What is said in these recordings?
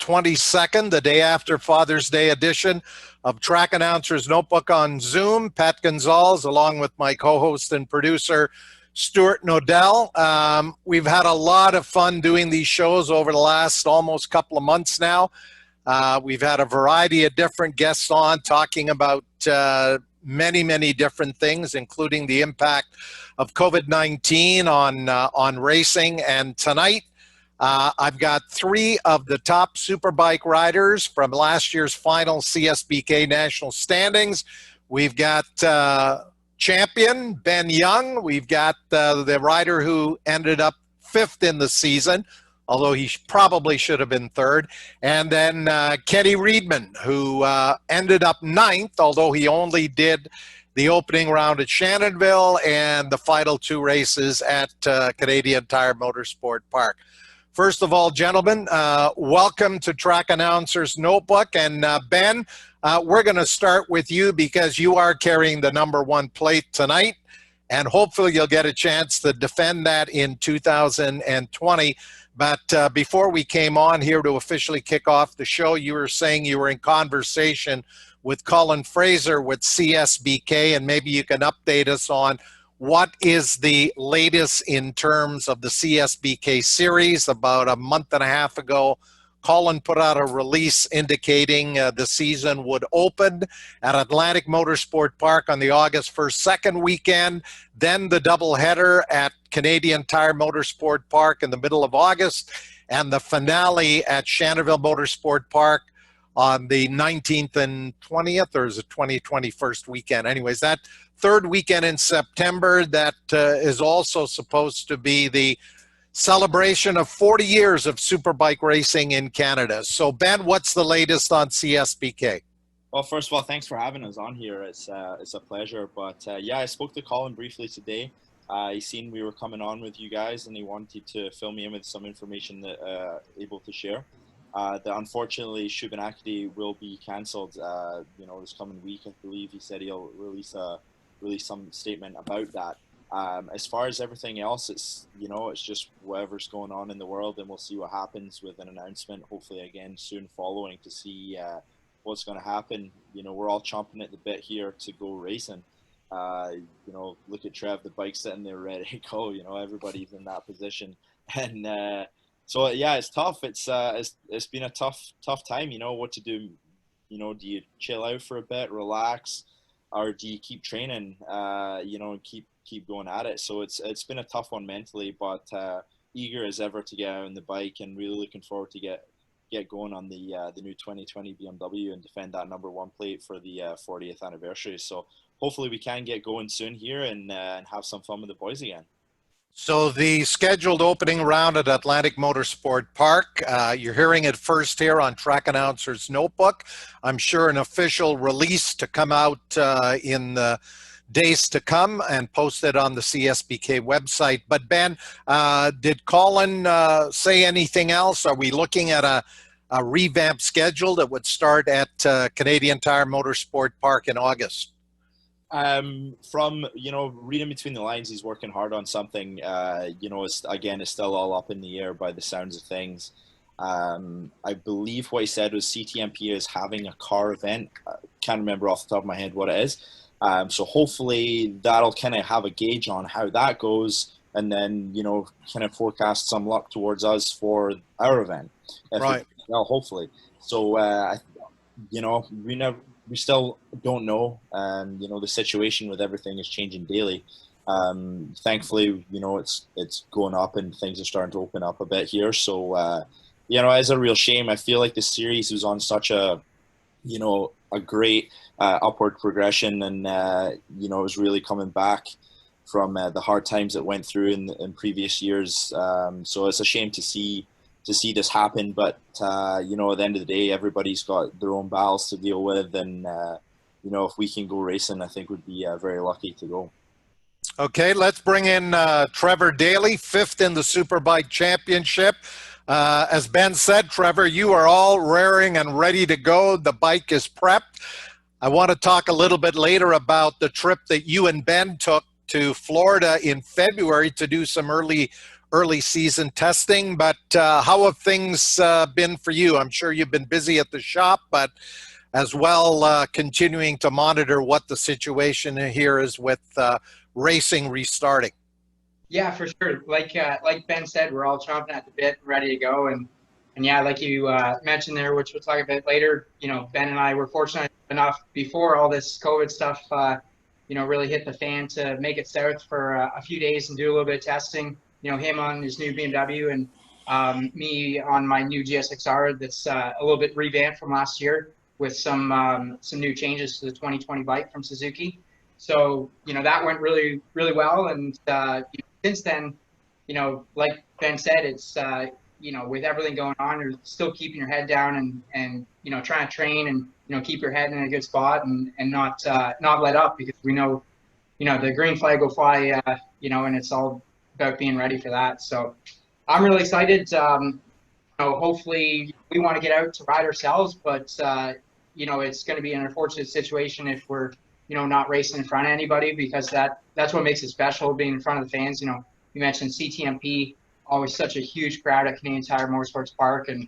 22nd, the day after Father's Day edition of Track Announcer's Notebook on Zoom. Pat Gonzalez, along with my co-host and producer, Stuart Nodell. We've had a lot of fun doing these shows over the last almost couple of months now. We've had a variety of different guests on talking about many different things, including the impact of COVID-19 on racing. And tonight, I've got three of the top Superbike riders from last year's final CSBK national standings. We've got champion Ben Young. We've got the rider who ended up fifth in the season, although he probably should have been third. And then Kenny Reidman, who ended up ninth, although he only did the opening round at Shannonville and the final two races at Canadian Tire Motorsport Park. First of all, gentlemen, welcome to Track Announcer's Notebook. And Ben, we're going to start with you because you are carrying the #1 plate tonight, and hopefully you'll get a chance to defend that in 2020. But before we came on here to officially kick off the show, you were saying you were in conversation with Colin Fraser with CSBK, and maybe you can update us on what is the latest in terms of the CSBK series. About a month and a half ago, Colin put out a release indicating the season would open at Atlantic Motorsport Park on the August 1st, 2nd weekend, then the doubleheader at Canadian Tire Motorsport Park in the middle of August, and the finale at Shannonville Motorsport Park on the 19th and 20th, or is it 21st weekend? Anyways, that third weekend in September, that is also supposed to be the celebration of 40 years of Superbike racing in Canada. So, Ben, what's the latest on CSBK? Well, first of all, thanks for having us on here. It's a pleasure. But yeah, I spoke to Colin briefly today. He seen we were coming on with you guys, and he wanted to fill me in with some information that able to share. That unfortunately Shubenacadie will be cancelled. This coming week, I believe he said he'll release some statement about that. As far as everything else, it's just whatever's going on in the world, and we'll see what happens with an announcement, hopefully again soon following, to see what's going to happen. We're all chomping at the bit here to go racing. Look at Trev, the bike's sitting there ready to go. Everybody's in that position, and so yeah, it's tough. It's been a tough time. What to do. Do you chill out for a bit, relax, or do you keep training? And keep going at it. So it's been a tough one mentally, but eager as ever to get out on the bike, and really looking forward to get going on the new 2020 BMW and defend that #1 plate for the 40th anniversary. So hopefully we can get going soon here and have some fun with the boys again. So the scheduled opening round at Atlantic Motorsport Park, you're hearing it first here on Track Announcer's Notebook. I'm sure an official release to come out in the days to come and posted on the CSBK website. But Ben, did Colin say anything else? Are we looking at a revamped schedule that would start at Canadian Tire Motorsport Park in August? From reading between the lines, he's working hard on something. It's still all up in the air by the sounds of things. I believe what he said was CTMP is having a car event. I can't remember off the top of my head what it is. So hopefully that'll kind of have a gauge on how that goes, and then kind of forecast some luck towards us for our event. Right. Well, hopefully. So we still don't know. The situation with everything is changing daily. Thankfully, it's going up and things are starting to open up a bit here. So it's a real shame. I feel like the series was on such a great upward progression, and it was really coming back from the hard times it went through in previous years. So it's a shame to see this happen, but at the end of the day, everybody's got their own battles to deal with, and if we can go racing, I think we'd be very lucky to go. Okay, let's bring in Trevor Daley, 5th in the Superbike Championship. As Ben said, Trevor, you are all raring and ready to go. The bike is prepped. I want to talk a little bit later about the trip that you and Ben took to Florida in February to do some early early season testing, but how have things been for you? I'm sure you've been busy at the shop, but as well continuing to monitor what the situation here is with racing restarting. Yeah, for sure. Like Ben said, we're all chomping at the bit, ready to go. And yeah, like you mentioned there, which we'll talk about later, Ben and I were fortunate enough before all this COVID stuff, really hit the fan to make it south for a few days and do a little bit of testing. Him on his new BMW and me on my new GSXR that's a little bit revamped from last year with some new changes to the 2020 bike from Suzuki. So, that went really, really well. And since then, like Ben said, it's, with everything going on, you're still keeping your head down and trying to train and, keep your head in a good spot and not let up, because we know, the green flag will fly, and it's all about being ready for that. So I'm really excited. Hopefully we want to get out to ride ourselves, but, it's going to be an unfortunate situation if we're, not racing in front of anybody, because that's what makes it special, being in front of the fans. You mentioned CTMP, always such a huge crowd at Canadian Tire Motorsports Park, and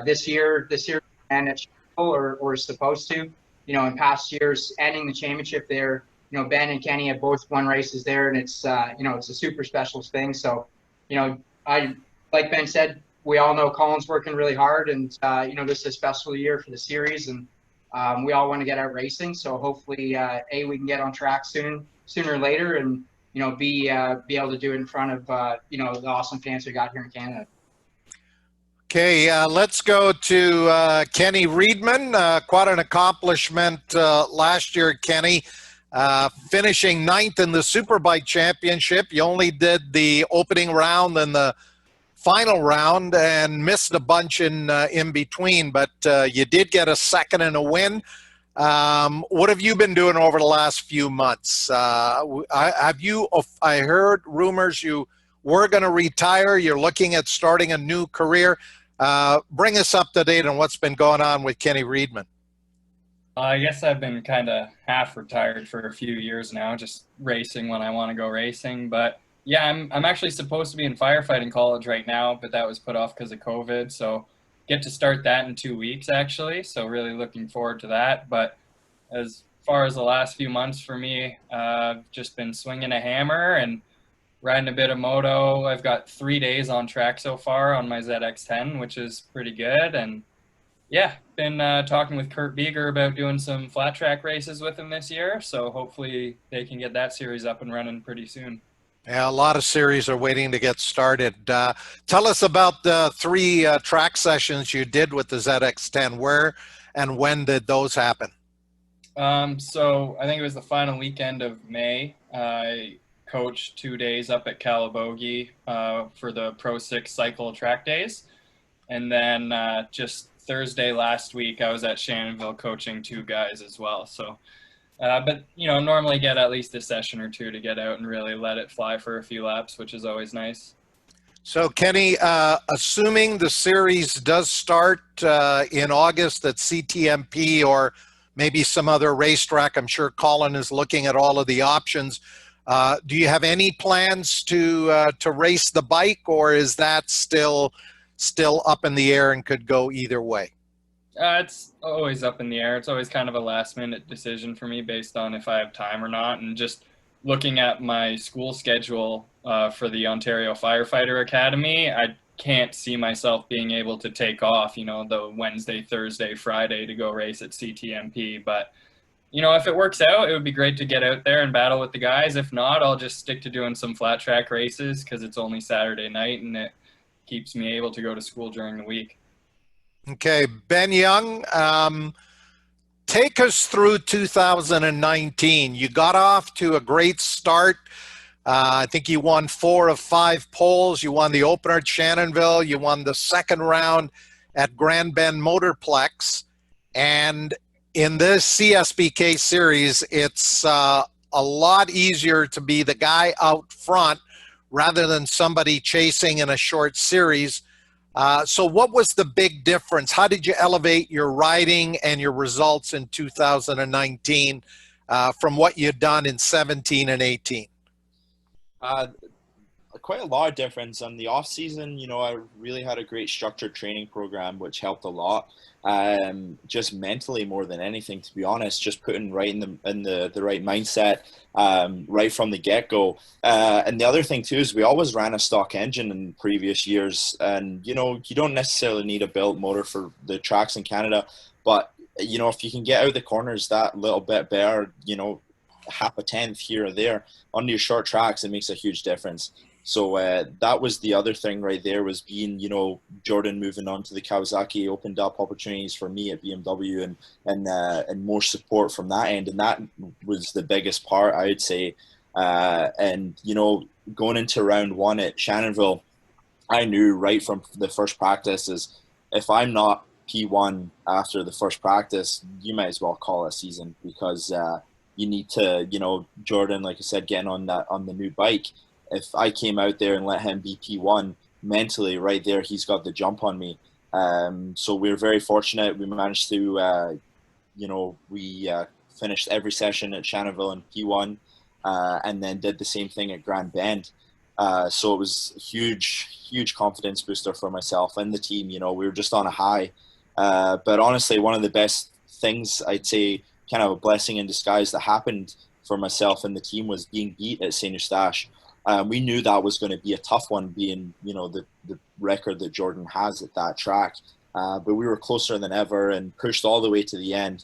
this year and it's or is supposed to, in past years ending the championship there. Ben and Kenny have both won races there, and it's it's a super special thing. So I, like Ben said, we all know Colin's working really hard, and this is a special year for the series, and we all want to get out racing. So hopefully, we can get on track sooner or later, and be able to do it in front of the awesome fans we got here in Canada. Okay, let's go to Kenny Reidman. Quite an accomplishment last year, Kenny. Finishing 9th in the Superbike Championship. You only did the opening round and the final round and missed a bunch in between, but you did get a second and a win. What have you been doing over the last few months? I heard rumors you were going to retire. You're looking at starting a new career. Bring us up to date on what's been going on with Kenny Reidman. I guess I've been kind of half retired for a few years now, just racing when I want to go racing. But yeah, I'm actually supposed to be in firefighting college right now, but that was put off because of COVID. So get to start that in 2 weeks, actually. So really looking forward to that. But as far as the last few months for me, I've just been swinging a hammer and riding a bit of moto. I've got 3 days on track so far on my ZX10, which is pretty good. And yeah, been talking with Kurt Beeger about doing some flat track races with him this year. So hopefully they can get that series up and running pretty soon. Yeah, a lot of series are waiting to get started. Tell us about the 3 track sessions you did with the ZX10. Where and when did those happen? So I think it was the final weekend of May. I coached 2 days up at Calabogie for the Pro 6 cycle track days. And then just Thursday last week, I was at Shannonville coaching 2 guys as well. So but, normally get at least a session or 2 to get out and really let it fly for a few laps, which is always nice. So, Kenny, assuming the series does start in August at CTMP or maybe some other racetrack, I'm sure Colin is looking at all of the options. Do you have any plans to race the bike, or is that still up in the air and could go either way? It's always up in the air. It's always kind of a last-minute decision for me based on if I have time or not. And just looking at my school schedule for the Ontario Firefighter Academy, I can't see myself being able to take off, the Wednesday, Thursday, Friday to go race at CTMP. But, if it works out, it would be great to get out there and battle with the guys. If not, I'll just stick to doing some flat track races because it's only Saturday night and it keeps me able to go to school during the week. Okay, Ben Young, take us through 2019. You got off to a great start. I think you won 4 of 5 poles. You won the opener at Shannonville. You won the second round at Grand Bend Motorplex. And in this CSBK series, it's a lot easier to be the guy out front rather than somebody chasing in a short series. So what was the big difference? How did you elevate your riding and your results in 2019 from what you'd done in 17 and 18? A quite a lot of difference. On the off season, I really had a great structured training program, which helped a lot. Just mentally more than anything, to be honest, just putting right in the right mindset, right from the get-go. And the other thing too is we always ran a stock engine in previous years, and you don't necessarily need a built motor for the tracks in Canada, but if you can get out the corners that little bit better, half a tenth here or there on your short tracks, it makes a huge difference. So that was the other thing right there, was being, Jordan moving on to the Kawasaki opened up opportunities for me at BMW and more support from that end. And that was the biggest part, I would say. And, going into round one at Shannonville, I knew right from the first practice is if I'm not P1 after the first practice, you might as well call it a season, because you need to, Jordan, like I said, getting on the new bike. If I came out there and let him be P1, mentally right there, he's got the jump on me. So we were very fortunate. We managed to, we finished every session at Shannonville in P1, and then did the same thing at Grand Bend. So it was a huge confidence booster for myself and the team. We were just on a high. But honestly, one of the best things, I'd say, kind of a blessing in disguise, that happened for myself and the team was being beat at St. Eustache. We knew that was going to be a tough one, being, the record that Jordan has at that track. But we were closer than ever and pushed all the way to the end,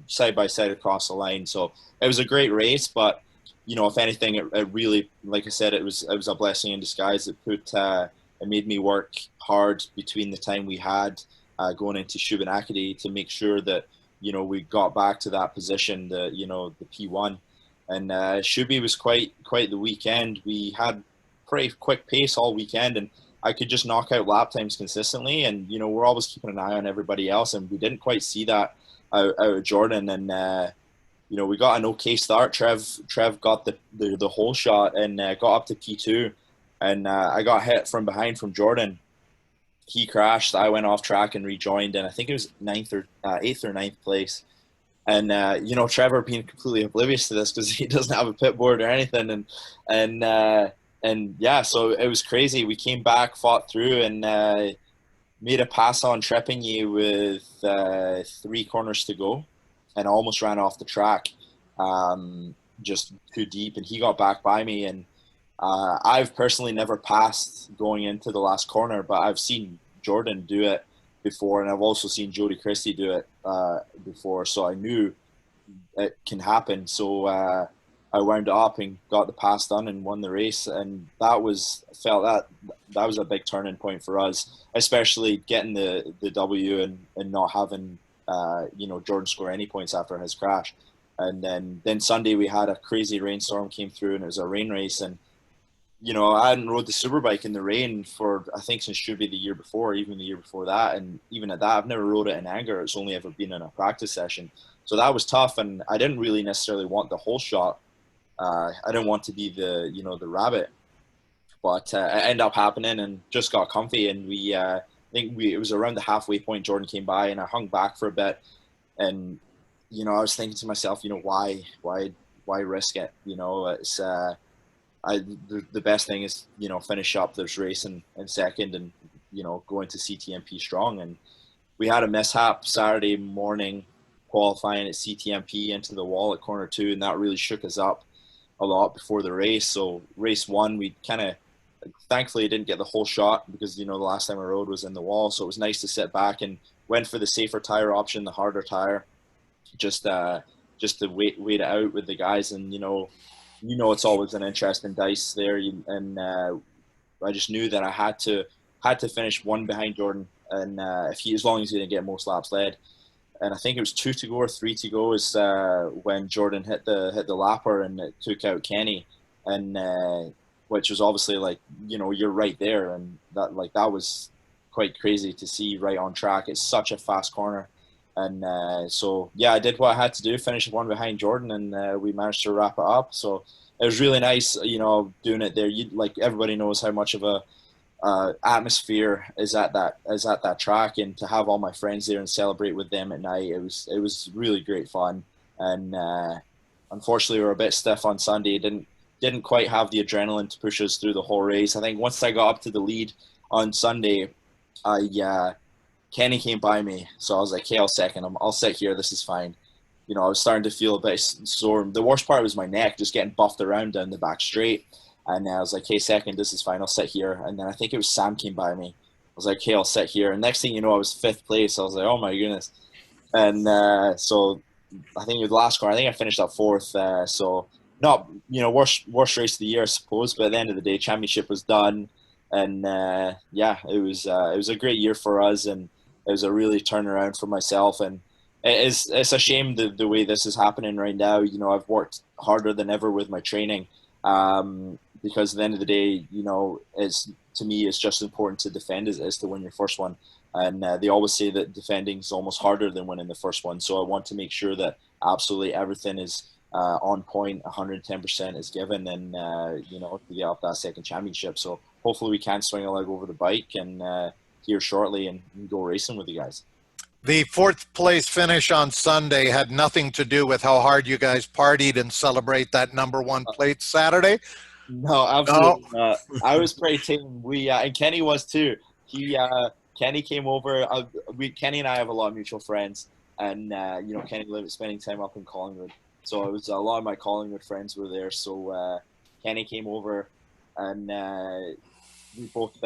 side by side across the line. So it was a great race, but, if anything, it really, like I said, it was a blessing in disguise. It made me work hard between the time we had going into Shubenacadie to make sure that, we got back to that position, the P1. And Shubi was quite the weekend. We had pretty quick pace all weekend, and I could just knock out lap times consistently. And we're always keeping an eye on everybody else, and we didn't quite see that out of Jordan. And we got an okay start. Trev got the whole shot and got up to P2, and I got hit from behind from Jordan. He crashed. I went off track and rejoined, and I think it was 8th or 9th place. And Trevor being completely oblivious to this because he doesn't have a pit board or anything, and yeah, so it was crazy. We came back, fought through, and made a pass on Trepigny with 3 corners to go, and almost ran off the track, just too deep, and he got back by me. And I've personally never passed going into the last corner, but I've seen Jordan do it before, and I've also seen Jody Christie do it before, so I knew it can happen. So I wound up and got the pass done and won the race, and that was a big turning point for us, especially getting the W and not having Jordan score any points after his crash. And then Sunday we had a crazy rainstorm came through, and it was a rain race, and I hadn't rode the Superbike in the rain for, I think, since Shubi the year before, even the year before that. And even at that, I've never rode it in anger. It's only ever been in a practice session. So that was tough, and I didn't really necessarily want the whole shot. I didn't want to be the rabbit. But it ended up happening and just got comfy. And it was around the halfway point Jordan came by, and I hung back for a bit. And, I was thinking to myself, why risk it? It's... the best thing is, finish up this race in second and, going to CTMP strong. And we had a mishap Saturday morning qualifying at CTMP into the wall at corner 2, and that really shook us up a lot before the race. So race 1, we kind of, thankfully didn't get the whole shot because, the last time I rode was in the wall. So it was nice to sit back and went for the safer tire option, the harder tire, just to wait it out with the guys. And, it's always an interesting dice there, and I just knew that I had to finish 1 behind Jordan, and as long as he didn't get most laps led. And I think it was 2 to go or 3 to go is when Jordan hit the lapper and it took out Kenny, and which was obviously you're right there, and that was quite crazy to see right on track. It's such a fast corner. And so, yeah, I did what I had to do, finish 1 behind Jordan, and we managed to wrap it up. So it was really nice, doing it there. Everybody knows how much of a atmosphere is at that track, and to have all my friends there and celebrate with them at night, it was really great fun. And unfortunately, we were a bit stiff on Sunday. didn't quite have the adrenaline to push us through the whole race. I think once I got up to the lead on Sunday, Kenny came by me, so I was like, "Hey, I'll second him. I'll sit here. This is fine." I was starting to feel a bit sore. The worst part was my neck, just getting buffed around down the back straight. And I was like, "Hey, second, this is fine. I'll sit here." And then I think it was Sam came by me. I was like, "Hey, I'll sit here." And next thing you know, I was 5th place. I was like, "Oh my goodness!" And so I think with the last car, I think I finished up 4th. So not worst race of the year, I suppose. But at the end of the day, championship was done, and it was a great year for us, and it was a really turnaround for myself. And it's a shame the way this is happening right now. I've worked harder than ever with my training, because at the end of the day, to me, it's just as important to defend as to win your first one. And they always say that defending is almost harder than winning the first one. So I want to make sure that absolutely everything is on point, 110% is given, and to get up that second championship. So hopefully we can swing a leg over the bike and here shortly and go racing with you guys. The 4th place finish on Sunday had nothing to do with how hard you guys partied and celebrate that #1 plate Saturday. No, absolutely not. I was pretty tame. And Kenny was too. Kenny came over. Kenny and I have a lot of mutual friends, and Kenny lived spending time up in Collingwood. So it was a lot of my Collingwood friends were there. So Kenny came over, and we both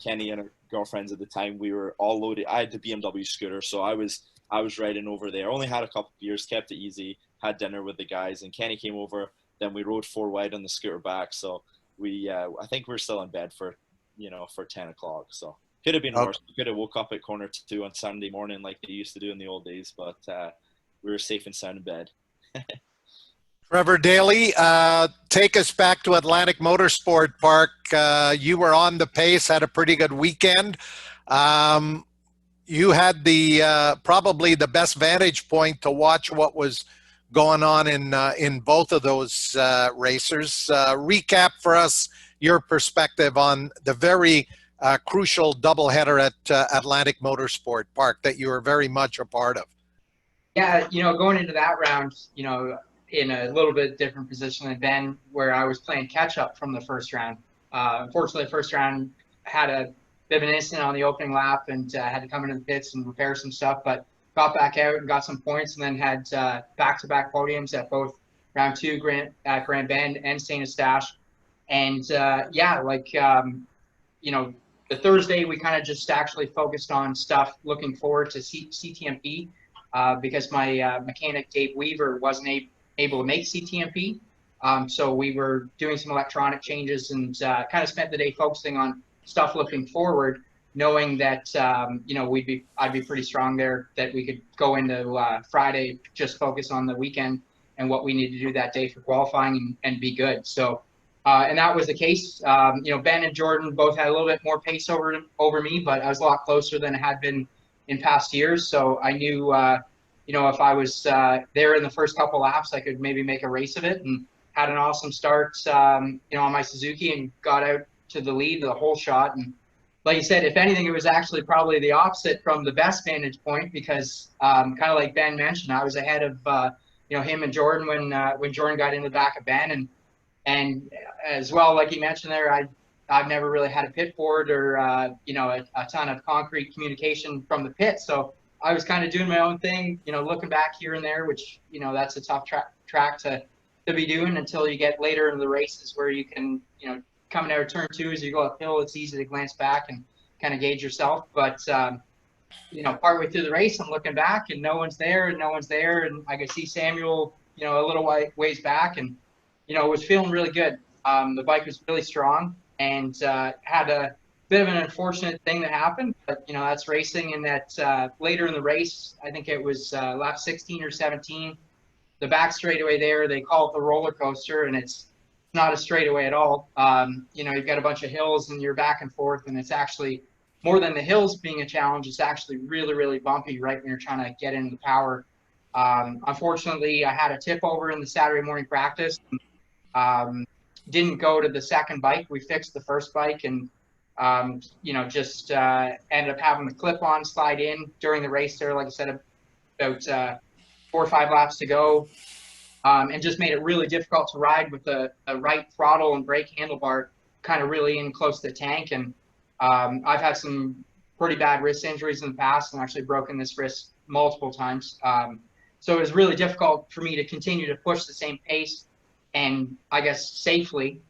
Kenny and our girlfriends at the time, we were all loaded. I had the BMW scooter, so I was riding over there. Only had a couple of beers, kept it easy, had dinner with the guys, and Kenny came over. Then we rode 4 wide on the scooter back. So I think we're still in bed for 10 o'clock. So could have been worse. We could have woke up at 1:45 on Sunday morning like they used to do in the old days, but we were safe and sound in bed. Trevor, Daley, take us back to Atlantic Motorsport Park. You were on the pace, had a pretty good weekend. You had probably the best vantage point to watch what was going on in both of those racers. Recap for us your perspective on the very crucial doubleheader at Atlantic Motorsport Park that you were very much a part of. Yeah, going into that round, in a little bit different position than Ben, where I was playing catch up from the first round. Unfortunately, the first round had a bit of an incident on the opening lap and had to come into the pits and repair some stuff, but got back out and got some points, and then had back-to-back podiums at both round 2 at Grand Bend and St. Eustache. And the Thursday we kind of just actually focused on stuff looking forward to CTMP because my mechanic Dave Weaver wasn't able to make CTMP. So we were doing some electronic changes and kind of spent the day focusing on stuff looking forward, knowing that I'd be pretty strong there, that we could go into Friday, just focus on the weekend and what we need to do that day for qualifying and be good. So and that was the case. Ben and Jordan both had a little bit more pace over me, but I was a lot closer than I had been in past years. So I knew if I was there in the first couple laps, I could maybe make a race of it, and had an awesome start on my Suzuki and got out to the lead the whole shot. And like you said, if anything, it was actually probably the opposite from the best vantage point, because kind of like Ben mentioned, I was ahead of him and Jordan when Jordan got in the back of Ben, and as well, like you mentioned there, I've never really had a pit board or a ton of concrete communication from the pit, so I was kind of doing my own thing, looking back here and there, which that's a tough track to be doing until you get later in the races where you can coming out of turn 2 as you go uphill, it's easy to glance back and kind of gauge yourself. But partway through the race, I'm looking back and no one's there, and I could see Samuel a little ways back, and was feeling really good. The bike was really strong, and had a bit of an unfortunate thing that happened, but that's racing. And that later in the race, I think it was lap 16 or 17, the back straightaway there, they call it the roller coaster, and it's not a straightaway at all. You've got a bunch of hills and you're back and forth, and it's actually more than the hills being a challenge. It's actually really, really bumpy right when you're trying to get into the power. Unfortunately, I had a tip over in the Saturday morning practice. Didn't go to the second bike. We fixed the first bike, and just ended up having the clip-on slide in during the race there. Like I said, about 4 or 5 laps to go. and just made it really difficult to ride with the right throttle and brake handlebar kind of really in close to the tank. And I've had some pretty bad wrist injuries in the past and actually broken this wrist multiple times. So it was really difficult for me to continue to push the same pace and, I guess, safely,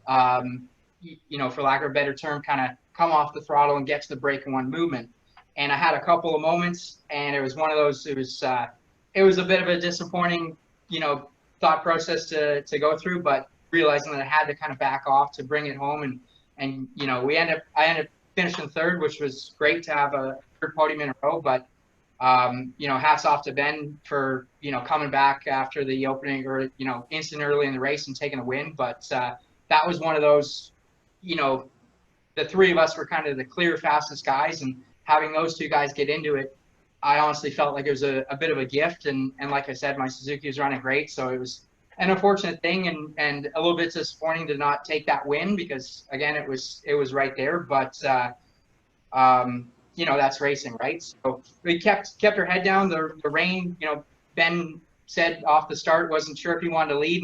you know, for lack of a better term, kind of come off the throttle and get to the brake in one movement. And I had a couple of moments, and it was one of those, it was a bit of a disappointing, you know, thought process to go through, but realizing that I had to kind of back off to bring it home. And you know, I ended up finishing third, which was great to have a third podium in a row. But you know, hats off to Ben for, you know, coming back after the opening, or, you know, instant early in the race and taking a win. But that was one of those, you know, the three of us were kind of the clear fastest guys, and having those two guys get into it, I honestly felt like it was a bit of a gift. And like I said, my Suzuki was running great, so it was an unfortunate thing and a little bit disappointing to not take that win, because again, it was right there. But you know, that's racing, right? So we kept our head down. The rain, you know, Ben said off the start wasn't sure if he wanted to lead,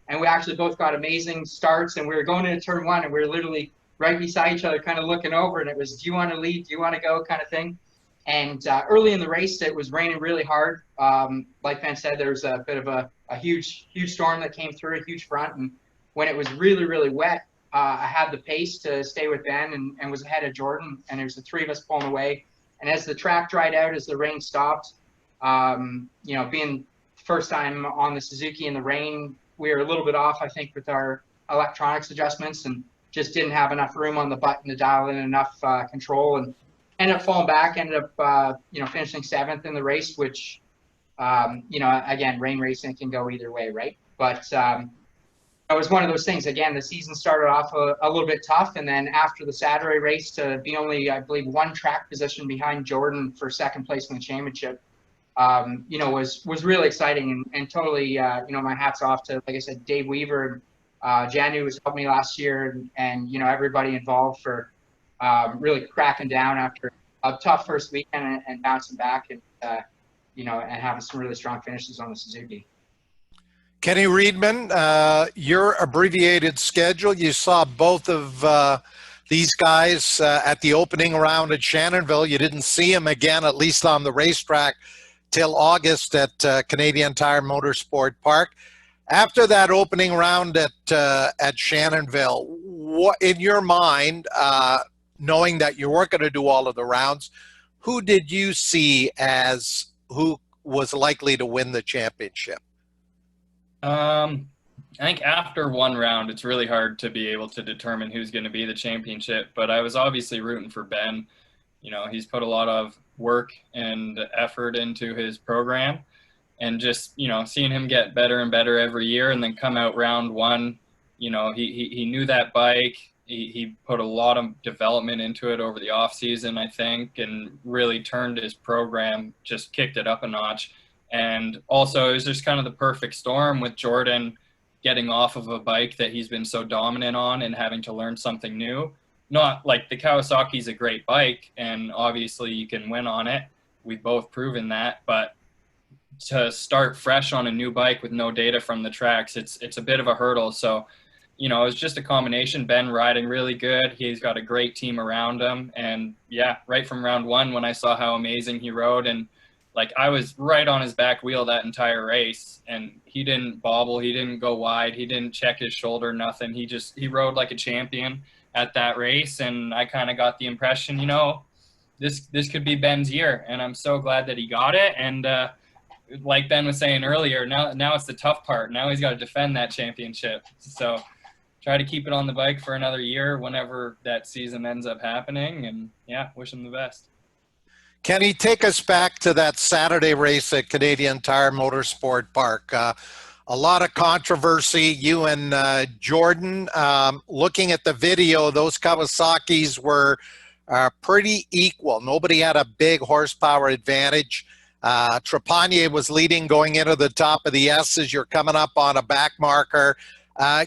and we actually both got amazing starts, and we were going into turn one, and we were literally right beside each other, kind of looking over, and it was, do you want to lead? Do you want to go, kind of thing. And early in the race, it was raining really hard. Like Ben said, there was a bit of a huge storm that came through, a huge front. And when it was really, really wet, I had the pace to stay with Ben and was ahead of Jordan. And there was the three of us pulling away. And as the track dried out, as the rain stopped, you know, being first time on the Suzuki in the rain, we were a little bit off, I think, with our electronics adjustments, and just didn't have enough room on the button to dial in enough control, and ended up falling back, ended up, you know, finishing 7th in the race, which, you know, again, rain racing can go either way, right? But it was one of those things. Again, the season started off a little bit tough, and then after the Saturday race, to be only, I believe, one track position behind Jordan for second place in the championship, you know, was really exciting, and totally, you know, my hat's off to, like I said, Dave Weaver, Janu was helping me last year, and you know, everybody involved for really cracking down after a tough first weekend and bouncing back, and you know, and having some really strong finishes on the Suzuki. Kenny Reidman, your abbreviated schedule, you saw both of these guys at the opening round at Shannonville. You didn't see them again, at least on the racetrack, till August at Canadian Tire Motorsport Park. After that opening round at Shannonville, what, in your mind, knowing that you weren't going to do all of the rounds, who did you see as who was likely to win the championship? I think after one round, it's really hard to be able to determine who's going to be the championship, but I was obviously rooting for Ben. You know, he's put a lot of work and effort into his program, and just, you know, seeing him get better and better every year, and then come out round one, you know, he knew that bike. He put a lot of development into it over the off season, I think, and really turned his program, just kicked it up a notch. And also, it was just kind of the perfect storm with Jordan getting off of a bike that he's been so dominant on and having to learn something new. Not like, the Kawasaki's a great bike, and obviously you can win on it. We've both proven that, but to start fresh on a new bike with no data from the tracks, it's a bit of a hurdle. So, you know, it was just a combination. Ben riding really good. He's got a great team around him. And yeah, right from round one, when I saw how amazing he rode, and like, I was right on his back wheel that entire race, and he didn't bobble, he didn't go wide, he didn't check his shoulder, nothing. He rode like a champion at that race, and I kind of got the impression, you know, this could be Ben's year, and I'm so glad that he got it. And like Ben was saying earlier, now it's the tough part. Now he's got to defend that championship. So try to keep it on the bike for another year whenever that season ends up happening, and yeah, wish him the best. Kenny, take us back to that Saturday race at Canadian Tire Motorsport Park. A lot of controversy, you and Jordan. Looking at the video, those Kawasaki's were pretty equal. Nobody had a big horsepower advantage. Trepanier was leading going into the top of the S's. You're coming up on a back marker.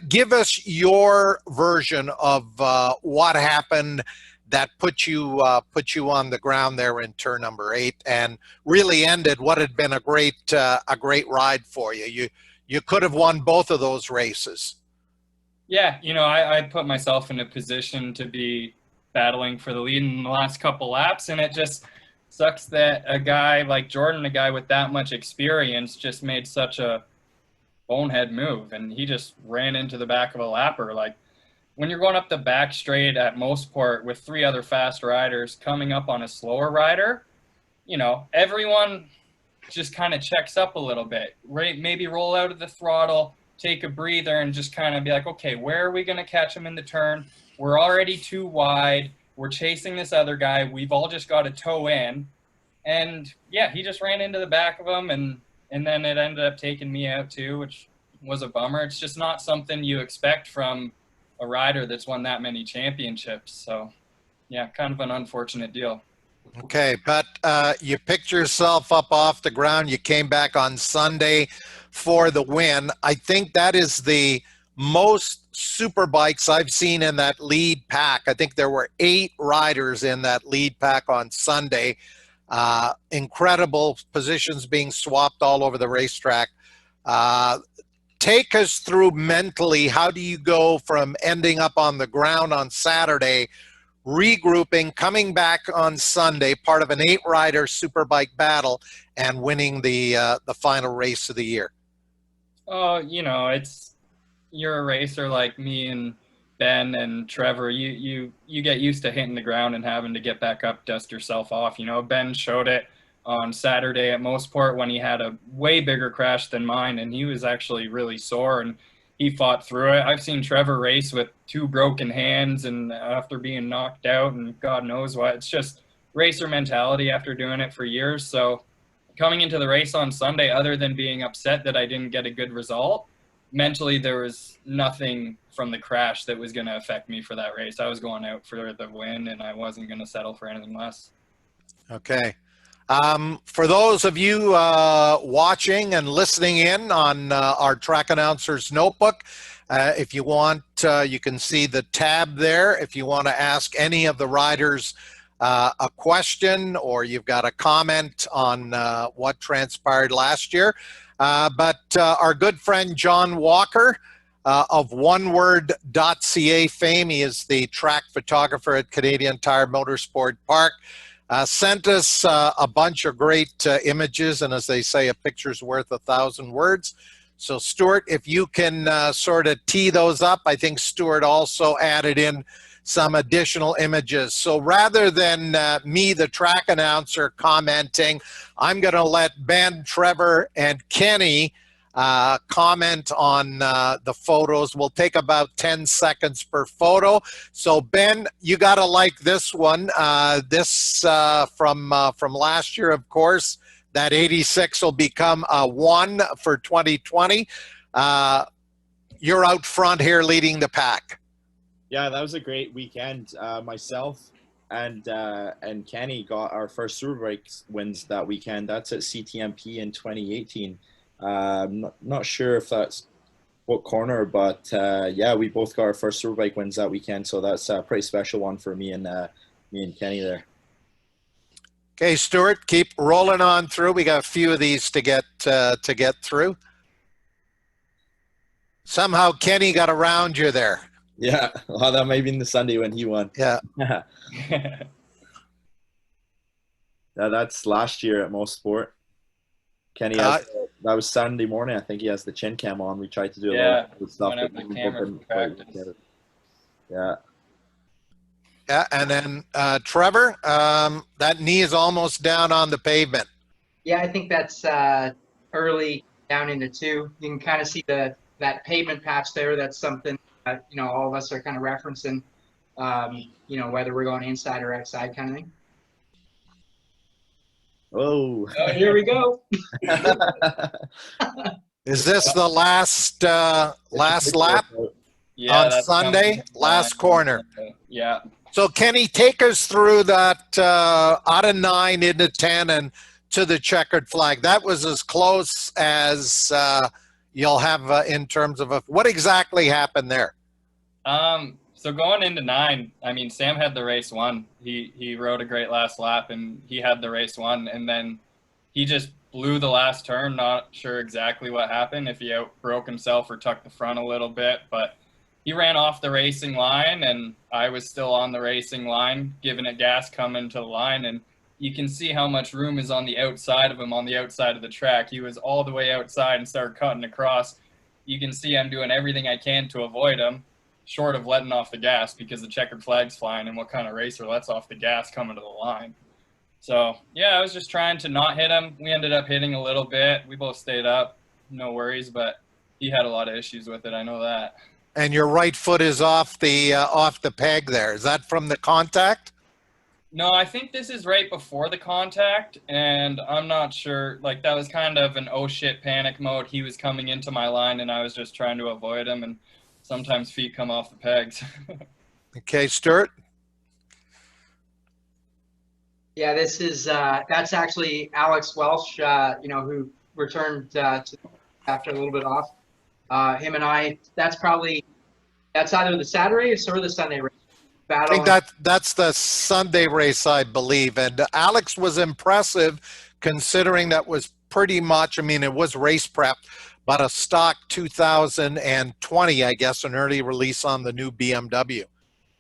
Give us your version of what happened that put you on the ground there in turn number 8, and really ended what had been a great ride for you. you could have won both of those races. Yeah, you know, I put myself in a position to be battling for the lead in the last couple laps, and it just sucks that a guy like Jordan, a guy with that much experience, just made such a bonehead move, and he just ran into the back of a lapper. Like, when you're going up the back straight at Mostport with 3 other fast riders coming up on a slower rider, you know, everyone just kind of checks up a little bit, right? Maybe roll out of the throttle, take a breather, and just kind of be like, okay, where are we going to catch him in the turn? We're already too wide. We're chasing this other guy. We've all just got to toe in. And yeah, he just ran into the back of him, and then it ended up taking me out too, which was a bummer. It's just not something you expect from a rider that's won that many championships. So yeah, kind of an unfortunate deal. Okay, but you picked yourself up off the ground. You came back on Sunday for the win. I think that is the most Superbikes I've seen in that lead pack. I think there were 8 riders in that lead pack on Sunday. Incredible positions being swapped all over the racetrack. Take us through mentally, how do you go from ending up on the ground on Saturday, regrouping, coming back on Sunday, part of an 8-rider Superbike battle, and winning the final race of the year? Oh, you know, you're a racer like me and Ben and Trevor. You get used to hitting the ground and having to get back up, dust yourself off. You know, Ben showed it on Saturday at Mostport when he had a way bigger crash than mine, and he was actually really sore, and he fought through it. I've seen Trevor race with 2 broken hands and after being knocked out and God knows what. It's just racer mentality after doing it for years. So coming into the race on Sunday, other than being upset that I didn't get a good result, mentally there was nothing from the crash that was going to affect me for that race. I was going out for the win, and I wasn't going to settle for anything less. Okay. For those of you watching and listening in on our Track Announcer's Notebook, if you want, you can see the tab there. If you want to ask any of the riders a question, or you've got a comment on what transpired last year. But our good friend John Walker of oneword.ca fame, he is the track photographer at Canadian Tire Motorsport Park, sent us a bunch of great images, and as they say, a picture's worth 1,000 words. So Stuart, if you can sort of tee those up. I think Stuart also added in some additional images. So rather than me, the track announcer, commenting, I'm going to let Ben, Trevor, and Kenny comment on the photos. We'll take about 10 seconds per photo. So Ben, you got to like this one. This from last year, of course. That 86 will become a 1 for 2020. You're out front here leading the pack. Yeah, that was a great weekend. Myself and Kenny got our first Superbike wins that weekend. That's at CTMP in 2018. Not sure if that's what corner, but yeah, we both got our first Superbike wins that weekend. So that's a pretty special one for me and Kenny there. Okay, Stuart, keep rolling on through. We got a few of these to get through. Somehow Kenny got around you there. Yeah, well, that might have been the Sunday when he won. Yeah. Yeah, that's last year at Mostport. Kenny has, that was Sunday morning. I think he has the chin cam on. We tried to do a lot of stuff. Went out the camera for practice. Yeah. Yeah, and then Trevor, that knee is almost down on the pavement. Yeah, I think that's early down into 2. You can kind of see that pavement patch there. That's something you know, all of us are kind of referencing. You know, whether we're going inside or outside, kind of thing. Oh, here we go. Is this the last lap? Yeah, on Sunday? Last corner. Yeah. So Kenny, take us through that out of 9 into 10 and to the checkered flag. That was as close as you'll have in terms of what exactly happened there. So going into 9, I mean, Sam had the race won. He rode a great last lap and he had the race won. And then he just blew the last turn. Not sure exactly what happened, if he broke himself or tucked the front a little bit, but he ran off the racing line, and I was still on the racing line, giving it gas coming to the line, and you can see how much room is on the outside of him, on the outside of the track. He was all the way outside and started cutting across. You can see I'm doing everything I can to avoid him, short of letting off the gas because the checkered flag's flying, and what kind of racer lets off the gas coming to the line? So, yeah, I was just trying to not hit him. We ended up hitting a little bit. We both stayed up, no worries, but he had a lot of issues with it. I know that. And your right foot is off the peg there. Is that from the contact? No, I think this is right before the contact, and I'm not sure. Like, that was kind of an oh shit panic mode. He was coming into my line, and I was just trying to avoid him, and sometimes feet come off the pegs. Okay, Stuart? Yeah, this is that's actually Alex Welsh, who returned after a little bit off. Him and I, that's either the Saturday or the Sunday race. I think that's the Sunday race, I believe. And Alex was impressive considering that was pretty much, I mean, it was race prep, but a stock 2020, I guess, an early release on the new BMW.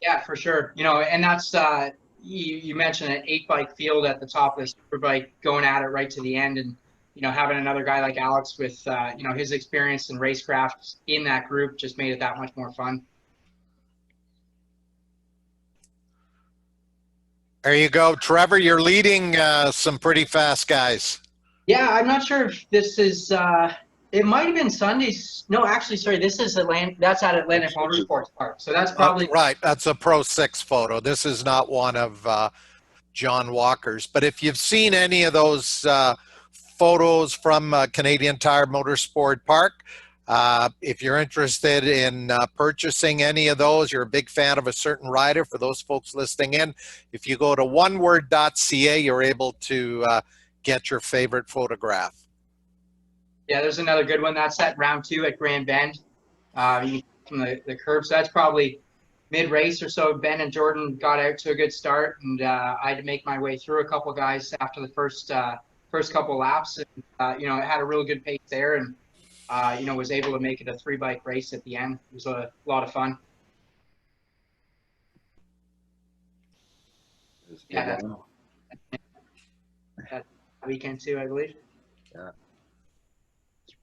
Yeah, for sure. And that's, you mentioned an 8-bike field at the top of the Superbike going at it right to the end. And, having another guy like Alex with, his experience in racecraft in that group just made it that much more fun. There you go. Trevor, you're leading some pretty fast guys. Yeah, I'm not sure if this is, it might have been Sunday's. No, actually, sorry, this is that's at Atlantic Motorsports Park. So that's probably. Right, that's a Pro 6 photo. This is not one of John Walker's. But if you've seen any of those photos from Canadian Tire Motorsport Park, if you're interested in purchasing any of those, you're a big fan of a certain rider, for those folks listening in, if you go to oneword.ca, you're able to get your favorite photograph. Yeah, there's another good one. That's at round 2 at Grand Bend from the curb. So that's probably mid-race or so. Ben and Jordan got out to a good start, and I had to make my way through a couple guys after the first couple laps. And, I had a real good pace there, and was able to make it a 3-bike race at the end. It was a lot of fun. Yeah, that weekend too, I believe. Yeah.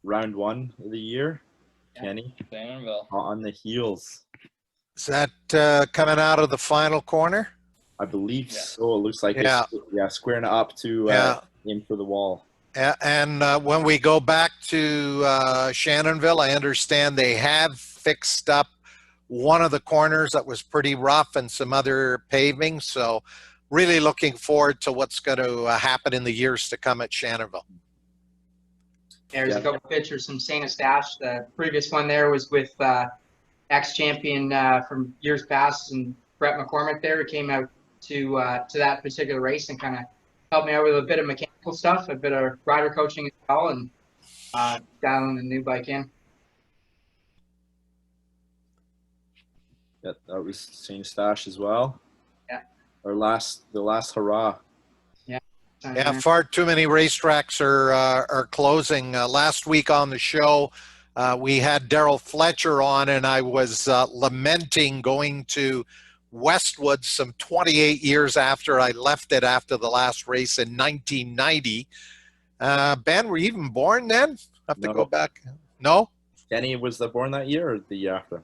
Round 1 of the year, Kenny, on the heels. Is that coming out of the final corner? I believe so. It looks like it's squaring it up to aim for the wall. And when we go back to Shannonville, I understand they have fixed up one of the corners that was pretty rough and some other paving. So really looking forward to what's going to happen in the years to come at Shannonville. There's a couple pictures from St. Eustache. The previous one there was with ex-champion from years past, and Brett McCormick there, who came out to that particular race and kind of helped me out with a bit of mechanical stuff, a bit of rider coaching as well, and dialing the new bike in. Yeah, that was St. Eustache as well. Yeah. The last hurrah. Yeah, far too many racetracks are closing. Last week on the show, we had Daryl Fletcher on, and I was lamenting going to Westwood some 28 years after I left it after the last race in 1990. Ben, were you even born then? Have to go back. No? Kenny was born that year or the year after?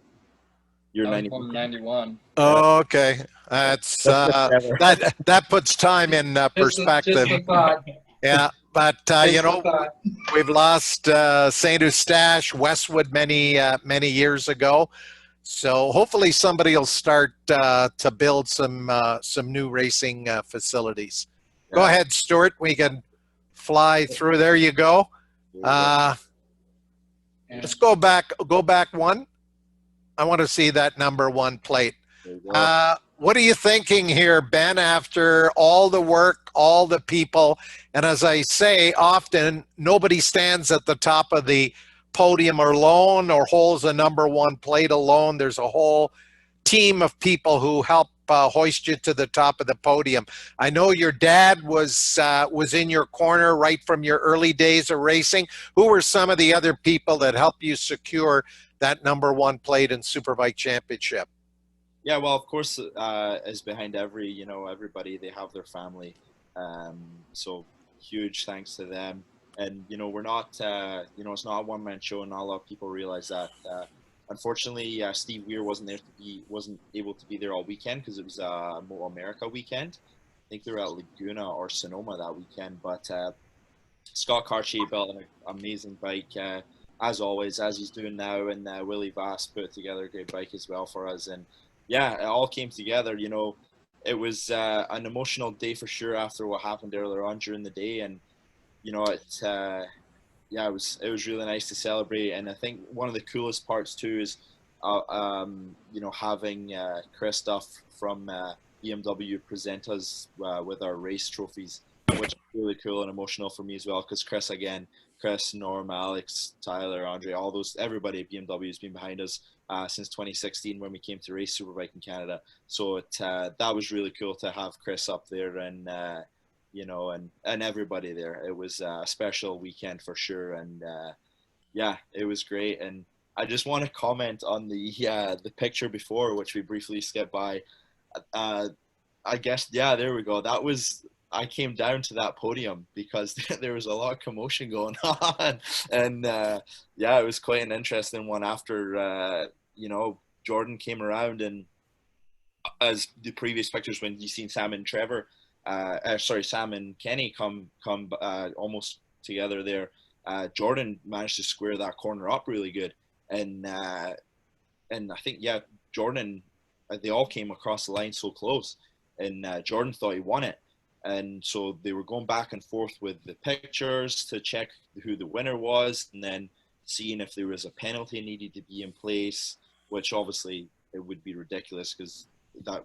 You're 91. Oh, okay. That's that puts time in perspective. Yeah, but we've lost St. Eustache, Westwood many years ago. So hopefully somebody will start to build some new racing facilities. Yeah. Go ahead, Stuart. We can fly through. There you go. Let's go back one. I want to see that number 1 plate. What are you thinking here, Ben, after all the work, all the people? And as I say often, nobody stands at the top of the podium alone or holds a number 1 plate alone. There's a whole team of people who help hoist you to the top of the podium. I know your dad was in your corner right from your early days of racing. Who were some of the other people that helped you secure that #1 plate in Superbike Championship? Yeah, well, of course, as behind every, everybody, they have their family. So huge thanks to them. And, we're not, it's not a one-man show, and not a lot of people realize that. Unfortunately, Steve Weir wasn't able to be there all weekend because it was a Moto America weekend. I think they were at Laguna or Sonoma that weekend. But Scott Cartier built an amazing bike, as always, as he's doing now. And Willie Vass put together a great bike as well for us. And yeah, it all came together. It was an emotional day for sure after what happened earlier on during the day. And, it was really nice to celebrate. And I think one of the coolest parts too is, having Christoph from BMW present us with our race trophies, which is really cool and emotional for me as well. Because Chris, Norm, Alex, Tyler, Andre, everybody at BMW has been behind us since 2016 when we came to race Superbike in Canada. So that was really cool to have Chris up there and everybody there. It was a special weekend for sure, and it was great. And I just want to comment on the picture before, which we briefly skipped by. I guess there we go. I came down to that podium because there was a lot of commotion going on, and it was quite an interesting one after Jordan came around, and as the previous pictures when you seen Sam and Trevor. Sam and Kenny come almost together there. Jordan managed to square that corner up really good, and I think Jordan, they all came across the line so close, and Jordan thought he won it, and so they were going back and forth with the pictures to check who the winner was, and then seeing if there was a penalty needed to be in place, which obviously it would be ridiculous because that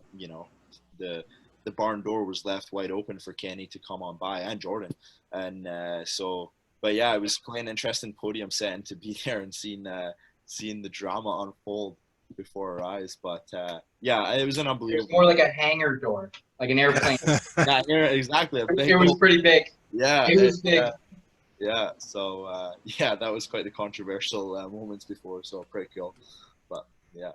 the barn door was left wide open for Kenny to come on by, and Jordan. And it was quite an interesting podium setting to be there and seeing the drama unfold before our eyes. But it was an unbelievable. It was more like a hangar door, like an airplane. Exactly. It was pretty big. Yeah. It was big. So that was quite the controversial moments before, so pretty cool. But yeah.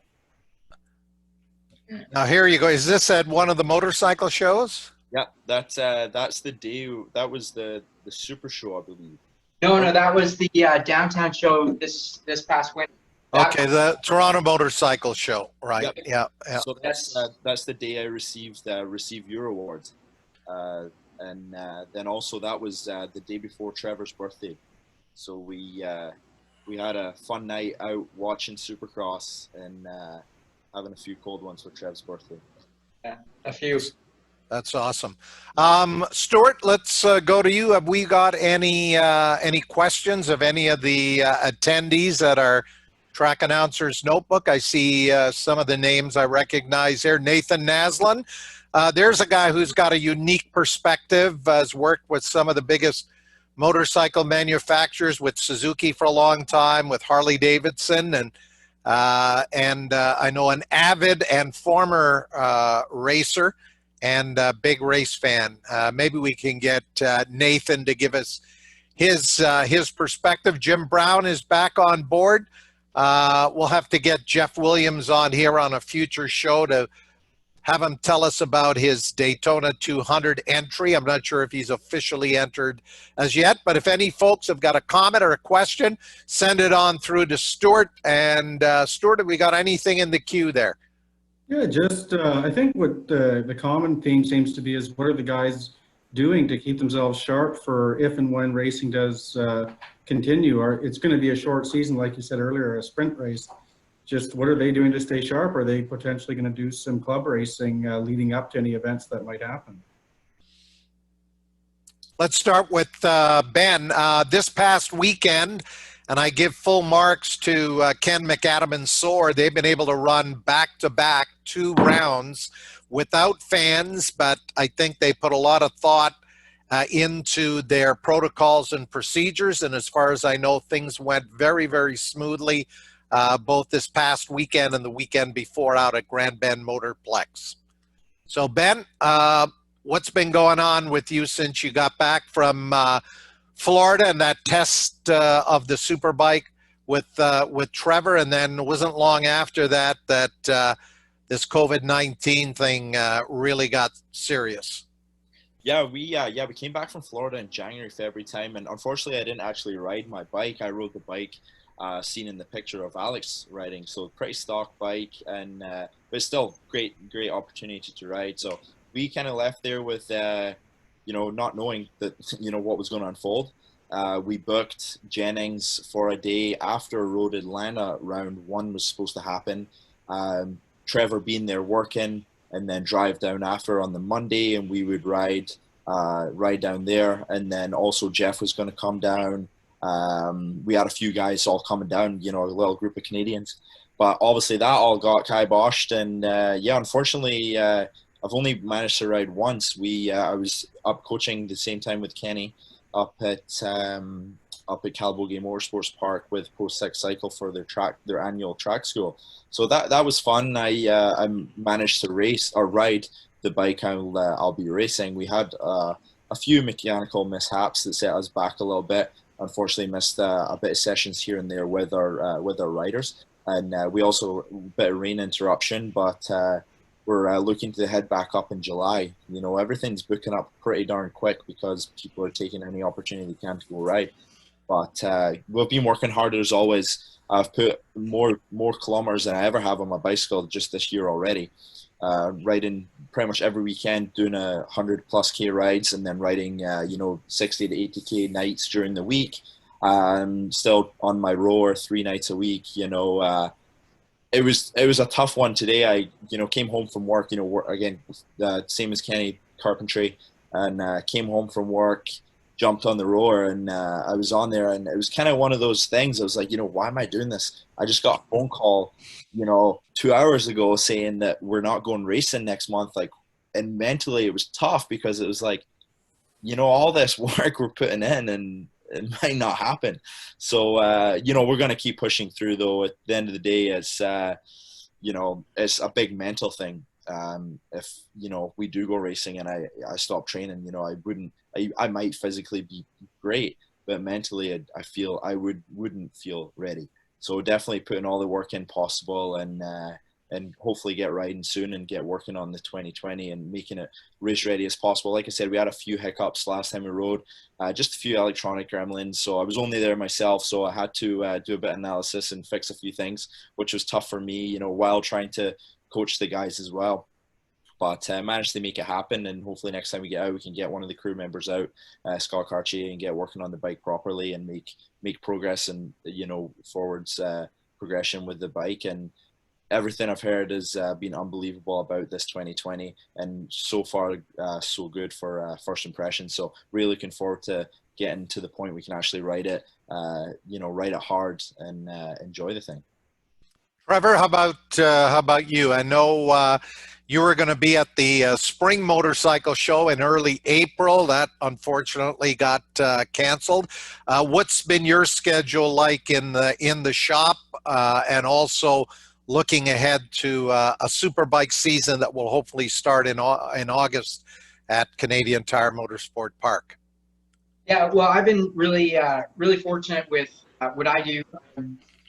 Now here you go. Is this at one of the motorcycle shows? Yeah, that's the day. That was the Super Show, I believe. No, that was the downtown show this past winter. Okay, the Toronto Motorcycle Show, right? Yep. Yeah. So that's the day I received your awards, and then also that was the day before Trevor's birthday. So we had a fun night out watching Supercross and having a few cold ones for Trev's birthday. Yeah, a few. That's awesome. Stuart, let's go to you. Have we got any questions of any of the attendees at our track announcers notebook? I see some of the names I recognize here. Nathan Naslin. There's a guy who's got a unique perspective, has worked with some of the biggest motorcycle manufacturers, with Suzuki for a long time, with Harley Davidson, and I know an avid and former racer and a big race fan. Maybe we can get Nathan to give us his perspective. Jim Brown is back on board. We'll have to get Jeff Williams on here on a future show to have him tell us about his Daytona 200 entry. I'm not sure if he's officially entered as yet, but if any folks have got a comment or a question, send it on through to Stuart. And Stuart, have we got anything in the queue there? Yeah, just I think what the common theme seems to be is what are the guys doing to keep themselves sharp for if and when racing does continue? Or it's going to be a short season, like you said earlier, a sprint race. Just what are they doing to stay sharp? Are they potentially going to do some club racing leading up to any events that might happen? Let's start with Ben. This past weekend, and I give full marks to Ken McAdam and Soar, they've been able to run back-to-back 2 rounds without fans, but I think they put a lot of thought into their protocols and procedures, and as far as I know, things went very, very smoothly. Both this past weekend and the weekend before out at Grand Bend Motorplex. So Ben, what's been going on with you since you got back from Florida and that test of the Superbike with Trevor, and then it wasn't long after that this COVID-19 thing really got serious. Yeah, we came back from Florida in January, February time, and unfortunately, I didn't actually ride my bike. I rode the bike seen in the picture of Alex riding, so pretty stock bike, and but still great opportunity to ride. So we kind of left there with not knowing that what was going to unfold. We booked Jennings for a day after Road Atlanta round one was supposed to happen. Trevor being there working, and then drive down after on the Monday, and we would ride down there. And then also Jeff was going to come down. We had a few guys all coming down, a little group of Canadians. But obviously that all got kiboshed, and unfortunately, I've only managed to ride once. I was up coaching the same time with Kenny up at Calbogie Motorsports Park with Post Six Cycle for their annual track school. So that was fun. I managed to ride the bike I'll be racing. We had a few mechanical mishaps that set us back a little bit. Unfortunately, missed a bit of sessions here and there with our riders, and we also a bit of rain interruption. But we're looking to head back up in July. Everything's booking up pretty darn quick because people are taking any opportunity they can to go ride. But we've been working harder as always. I've put more kilometers than I ever have on my bicycle just this year already. Riding pretty much every weekend, doing 100+ K rides, and then riding 60 to 80 K nights during the week. Still on my rower 3 nights a week. It was a tough one today. I came home from work. Again, same as Kenny, carpentry, and came home from work, jumped on the rower, and I was on there, and it was kind of one of those things. I was like, why am I doing this? I just got a phone call 2 hours ago saying that we're not going racing next month. And mentally it was tough because it was like, all this work we're putting in, and it might not happen. So we're going to keep pushing through, though. At the end of the day, it's it's a big mental thing. If we do go racing and I stop training, I might physically be great, but mentally I feel I wouldn't feel ready. So definitely putting all the work in possible, and hopefully get riding soon and get working on the 2020 and making it race ready as possible. Like I said, we had a few hiccups last time we rode, just a few electronic gremlins. So I was only there myself, so I had to do a bit of analysis and fix a few things, which was tough for me, while trying to coach the guys as well. But I managed to make it happen, and hopefully next time we get out, we can get one of the crew members out, Scott Cartier, and get working on the bike properly and make progress and forwards progression with the bike. And everything I've heard has been unbelievable about this 2020, and so far so good for first impressions. So really looking forward to getting to the point we can actually ride it, ride it hard and enjoy the thing. Trevor, how about you? I know you were going to be at the Spring Motorcycle Show in early April. That unfortunately got canceled. What's been your schedule like in the shop, and also looking ahead to a Superbike season that will hopefully start in August at Canadian Tire Motorsport Park? Yeah, well, I've been really fortunate with what I do.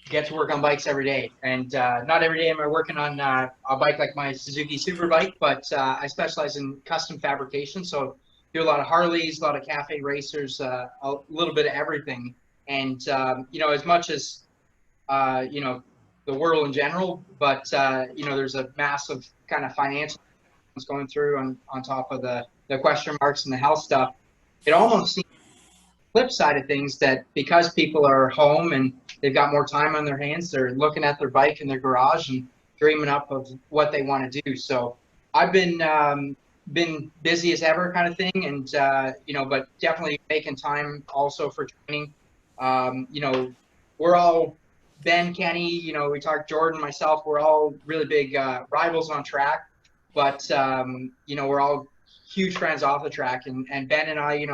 Get to work on bikes every day, and not every day am I working on a bike like my Suzuki Superbike, but I specialize in custom fabrication, so do a lot of Harleys, a lot of cafe racers, a little bit of everything. And as much as the world in general, but there's a massive kind of financial going through on top of the question marks and the health stuff. It almost seems flip side of things that because people are home and they've got more time on their hands, they're looking at their bike in their garage and dreaming up of what they want to do. So I've been busy as ever kind of thing, and but definitely making time also for training. We're all Ben, Kenny, we talked Jordan, myself, we're all really big rivals on track, but we're all huge friends off the track, and Ben and I,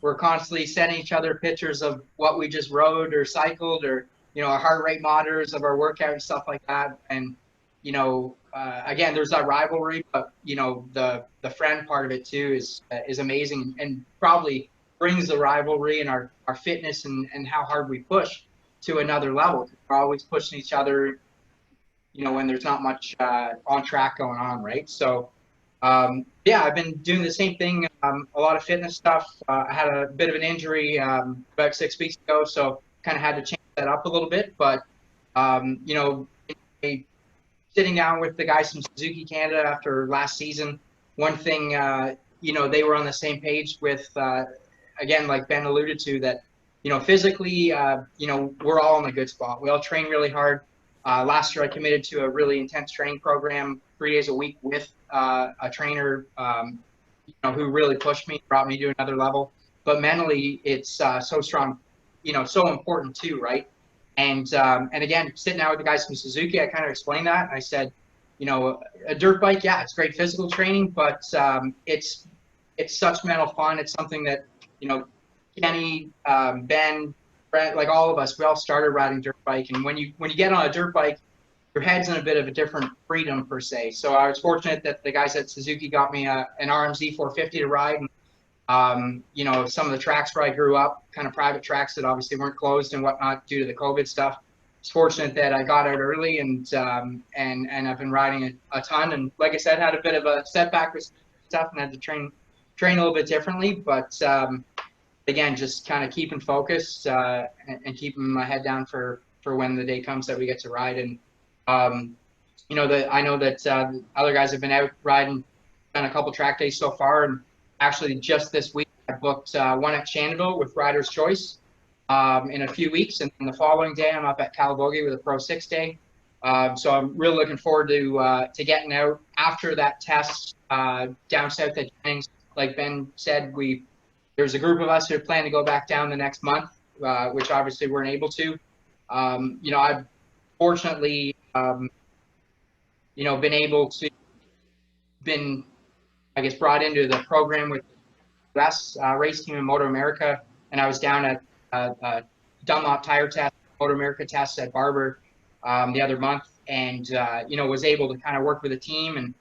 we're constantly sending each other pictures of what we just rode or cycled, or our heart rate monitors of our workout and stuff like that. And again, there's that rivalry, but the friend part of it too is amazing, and probably brings the rivalry and our fitness and how hard we push to another level. We're always pushing each other, when there's not much on track going on, right? So, yeah, I've been doing the same thing, a lot of fitness stuff. I had a bit of an injury about 6 weeks ago, so kind of had to change that up a little bit. But, sitting down with the guys from Suzuki Canada after last season, one thing, they were on the same page with, again, like Ben alluded to, that, physically, we're all in a good spot. We all train really hard. Last year, I committed to a really intense training program, 3 days a week with a trainer, who really pushed me, brought me to another level. But mentally, it's so strong, so important too, right? And again, sitting out with the guys from Suzuki, I kind of explained that. I said, a dirt bike, yeah, it's great physical training, but it's such mental fun. It's something that, Kenny, Ben, Brett, like all of us, we all started riding dirt bike. And when you get on a dirt bike, your head's in a bit of a different freedom per se. So I was fortunate that the guys at Suzuki got me an RMZ 450 to ride. And, some of the tracks where I grew up, kind of private tracks that obviously weren't closed and whatnot due to the COVID stuff. It's fortunate that I got out early and I've been riding a ton. And like I said, had a bit of a setback with stuff and had to train a little bit differently. But again, just kind of keeping focused and keeping my head down for when the day comes that we get to ride. And I know that other guys have been out riding, done a couple track days so far, and actually just this week I booked one at Shenandoah with Rider's Choice in a few weeks, and then the following day I'm up at Calabogie with a Pro 6 day. So I'm really looking forward to getting out after that test down south at Jennings. Like Ben said, there's a group of us who plan to go back down the next month, which obviously weren't able to. I've fortunately, been I guess, brought into the program with the US race team in Moto America, and I was down at Dunlop Tire Test, Moto America test at Barber the other month, and was able to kind of work with the team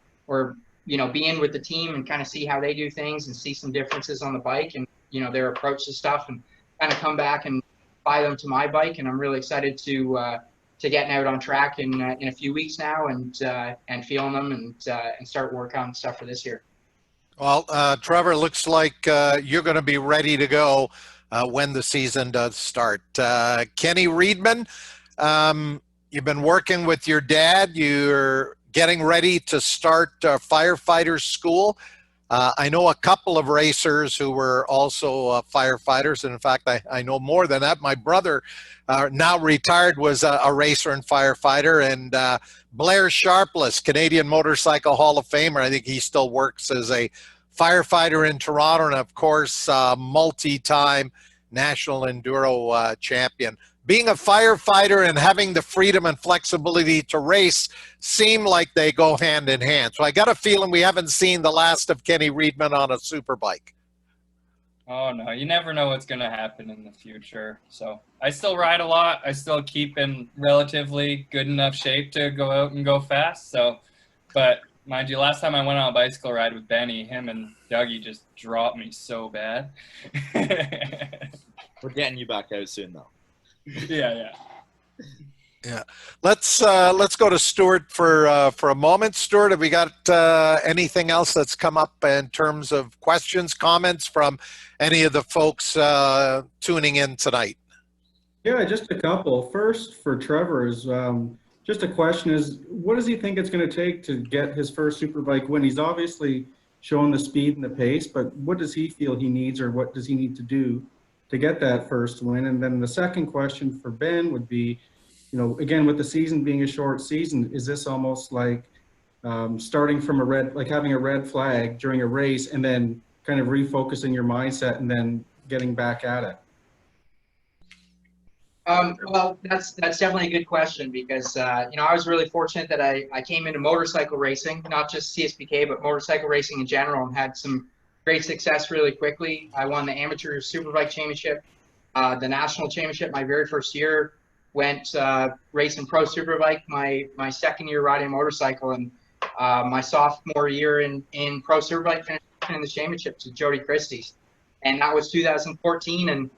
be in with the team and kind of see how they do things and see some differences on the bike and their approach to stuff, and kind of come back and apply them to my bike. And I'm really excited to getting out on track in a few weeks now and feeling them and start work on stuff for this year. Well, Trevor, looks like you're going to be ready to go when the season does start. Kenny Reidman, you've been working with your dad. You're getting ready to start firefighter school. I know a couple of racers who were also firefighters. And in fact, I know more than that. My brother, now retired, was a racer and firefighter. And Blair Sharpless, Canadian Motorcycle Hall of Famer, I think he still works as a firefighter in Toronto. And of course, multi-time national enduro champion. Being a firefighter and having the freedom and flexibility to race seem like they go hand in hand. So I got a feeling we haven't seen the last of Kenny Reidman on a Superbike. Oh, no, you never know what's going to happen in the future. So I still ride a lot. I still keep in relatively good enough shape to go out and go fast. So, but mind you, last time I went on a bicycle ride with Benny, him and Dougie just dropped me so bad. We're getting you back out soon, though. Yeah. Let's go to Stuart for a moment. Stuart, have we got anything else that's come up in terms of questions, comments from any of the folks tuning in tonight? Yeah, just a couple. First, for Trevor, is just a question is, what does he think it's going to take to get his first Superbike win? He's obviously shown the speed and the pace, but what does he feel he needs, or what does he need to do to get that first win? And then the second question for Ben would be, again, with the season being a short season, is this almost like starting from having a red flag during a race and then kind of refocusing your mindset and then getting back at it? Well, that's definitely a good question because, I was really fortunate that I came into motorcycle racing, not just CSPK, but motorcycle racing in general, and had some great success really quickly. I won the Amateur Superbike Championship, the National Championship my very first year. went racing pro Superbike my second year riding a motorcycle, and my sophomore year in pro Superbike finished in the championship to Jody Christie's, and that was 2014. And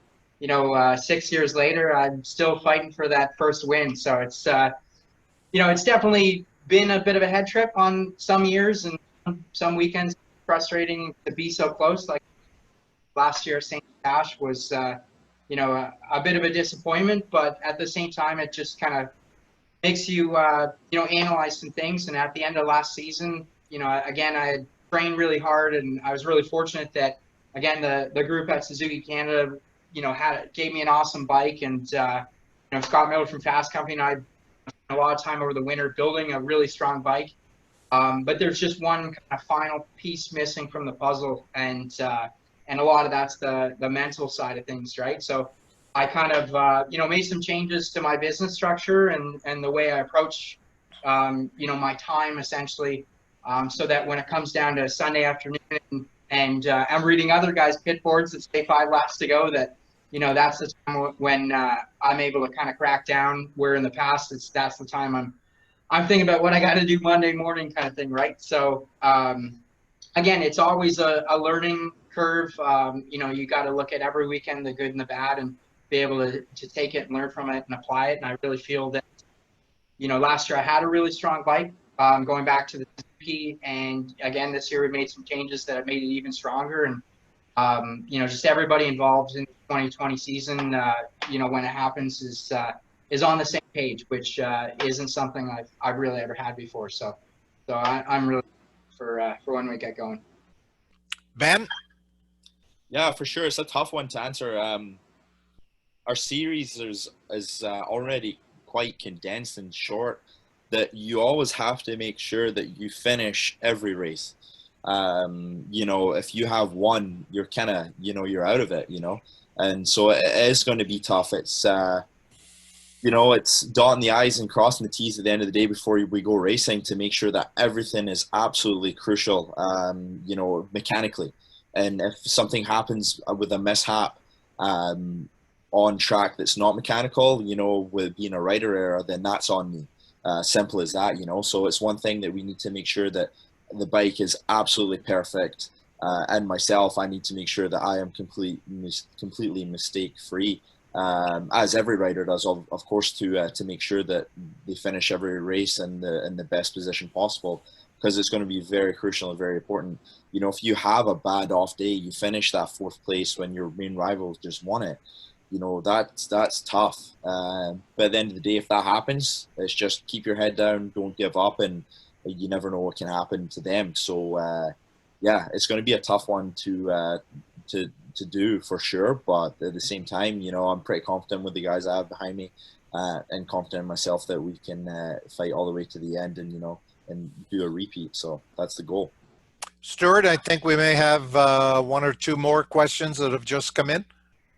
6 years later, I'm still fighting for that first win. So it's it's definitely been a bit of a head trip on some years, and some weekends frustrating to be so close. Like last year, St. Cash was a bit of a disappointment, but at the same time, it just kind of makes you analyze some things. And at the end of last season, again, I had trained really hard, and I was really fortunate that again the group at Suzuki Canada gave me an awesome bike, and Scott Miller from Fast Company and I spent a lot of time over the winter building a really strong bike. But there's just one kind of final piece missing from the puzzle, and a lot of that's the mental side of things, right? So I kind of made some changes to my business structure and the way I approach my time, essentially, so that when it comes down to Sunday afternoon and I'm reading other guys' pit boards that say 5 laps to go, that that's the time when I'm able to kind of crack down, where in the past that's the time I'm thinking about what I got to do Monday morning, kind of thing, right? So again, it's always a learning curve. You got to look at every weekend, the good and the bad, and be able to take it and learn from it and apply it. And I really feel that last year I had a really strong bike, going back to the Suzuki, and again this year we made some changes that have made it even stronger. And just everybody involved in the 2020 season, when it happens, is on the same page, which isn't something I've really ever had before. So I'm really for when we get going. Ben? Yeah, for sure. It's a tough one to answer. Our series is already quite condensed and short, that you always have to make sure that you finish every race. If you have one, you're kind of, you're out of it, and so it is going to be tough. It's, it's dotting the I's and crossing the T's at the end of the day before we go racing, to make sure that everything is absolutely crucial, mechanically. And if something happens with a mishap on track that's not mechanical, with being a rider error, then that's on me. Simple as that, So it's one thing that we need to make sure that the bike is absolutely perfect. And myself, I need to make sure that I am completely mistake-free, as every rider does, of course, to make sure that they finish every race in the best position possible, because it's going to be very crucial and very important. If you have a bad off day, you finish that 4th place when your main rival just won it, that's tough. But at the end of the day, if that happens, it's just keep your head down, don't give up, and you never know what can happen to them. So it's going to be a tough one to do for sure. But at the same time, I'm pretty confident with the guys I have behind me, and confident in myself that we can fight all the way to the end and do a repeat. So that's the goal. Stuart, I think we may have 1 or 2 more questions that have just come in.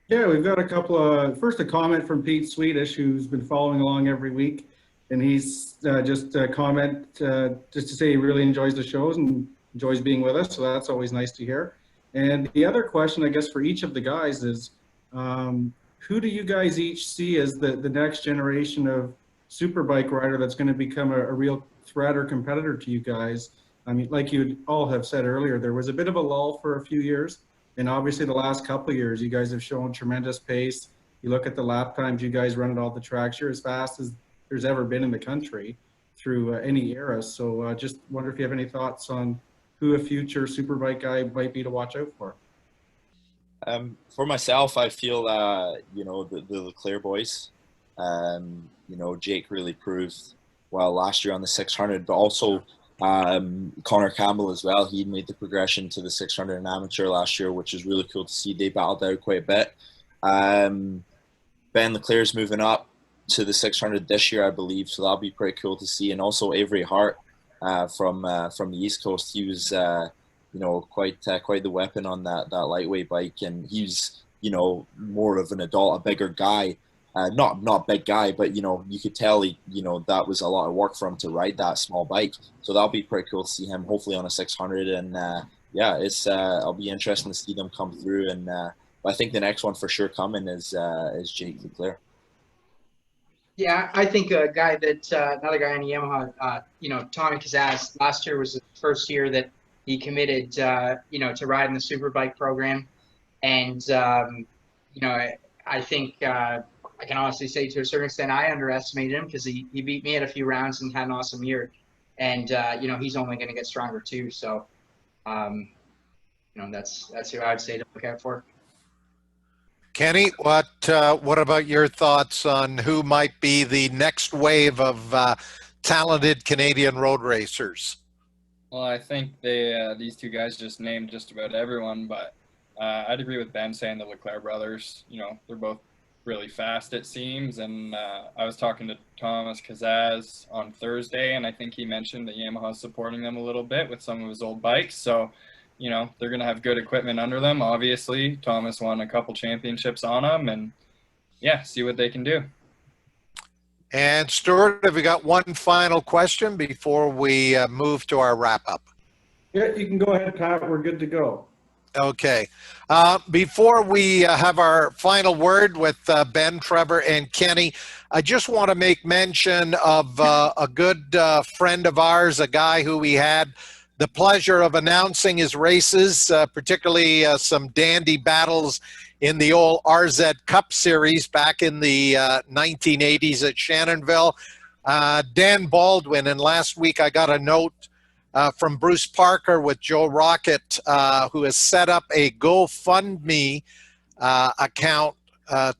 Yeah, we've got a couple of, first a comment from Pete Swedish, who's been following along every week. And he's just a comment just to say he really enjoys the shows and enjoys being with us. So that's always nice to hear. And the other question, I guess, for each of the guys is, who do you guys each see as the next generation of Superbike rider that's going to become a real threat or competitor to you guys? I mean, like you all have said earlier, there was a bit of a lull for a few years. And obviously the last couple of years, you guys have shown tremendous pace. You look at the lap times you guys run at all the tracks, you're as fast as there's ever been in the country through any era. So just wonder if you have any thoughts on who a future Superbike guy might be to watch out for. For myself, I feel, the Leclerc boys, Jake really proved well last year on the 600, but also Connor Campbell as well. He made the progression to the 600 in amateur last year, which is really cool to see. They battled out quite a bit. Ben Leclerc's moving up to the 600 this year, I believe, so that'll be pretty cool to see. And also Avery Hart from the East Coast. He was quite the weapon on that lightweight bike, and he's more of an adult, a bigger guy. Not big guy, but you could tell that was a lot of work for him to ride that small bike. So that'll be pretty cool to see him hopefully on a 600. And it'll be interesting to see them come through. And but I think the next one for sure coming is Jake Leclerc. Yeah, I think a guy that another guy on Yamaha, Tommy Kazaz, last year was the first year that he committed, to ride in the Superbike program, and I think I can honestly say to a certain extent I underestimated him because he beat me at a few rounds and had an awesome year, and he's only going to get stronger too. So, that's who I would say to look out for. Kenny, what about your thoughts on who might be the next wave of talented Canadian road racers? Well, I think these two guys just named just about everyone, but I'd agree with Ben saying the Leclerc brothers. They're both really fast, it seems, and I was talking to Thomas Kazaz on Thursday, and I think he mentioned that Yamaha's supporting them a little bit with some of his old bikes, so they're going to have good equipment under them. Obviously, Thomas won a couple championships on them, and yeah, see what they can do. And Stuart, have we got one final question before we move to our wrap-up? Yeah, you can go ahead, Pat. We're good to go. Okay. Before we have our final word with Ben, Trevor, and Kenny, I just want to make mention of a good friend of ours, a guy who we had the pleasure of announcing his races, particularly some dandy battles in the old RZ Cup Series back in the 1980s at Shannonville. Dan Baldwin, and last week I got a note from Bruce Parker with Joe Rocket, who has set up a GoFundMe account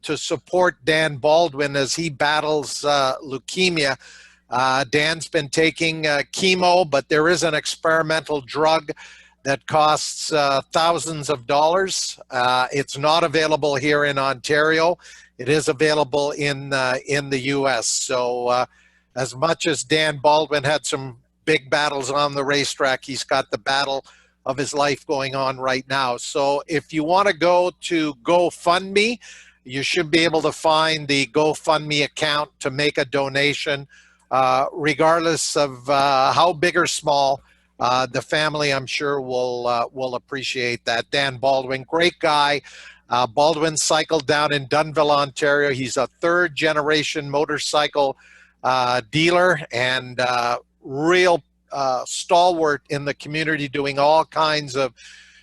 to support Dan Baldwin as he battles leukemia. Dan's been taking chemo, but there is an experimental drug that costs thousands of dollars. It's not available here in Ontario. It is available in the U.S. So as much as Dan Baldwin had some big battles on the racetrack, he's got the battle of his life going on right now. So if you want to go to GoFundMe, you should be able to find the GoFundMe account to make a donation. Regardless of how big or small, the family, I'm sure, will appreciate that. Dan Baldwin, great guy. Baldwin cycled down in Dunnville, Ontario. He's a third-generation motorcycle dealer and real stalwart in the community, doing all kinds of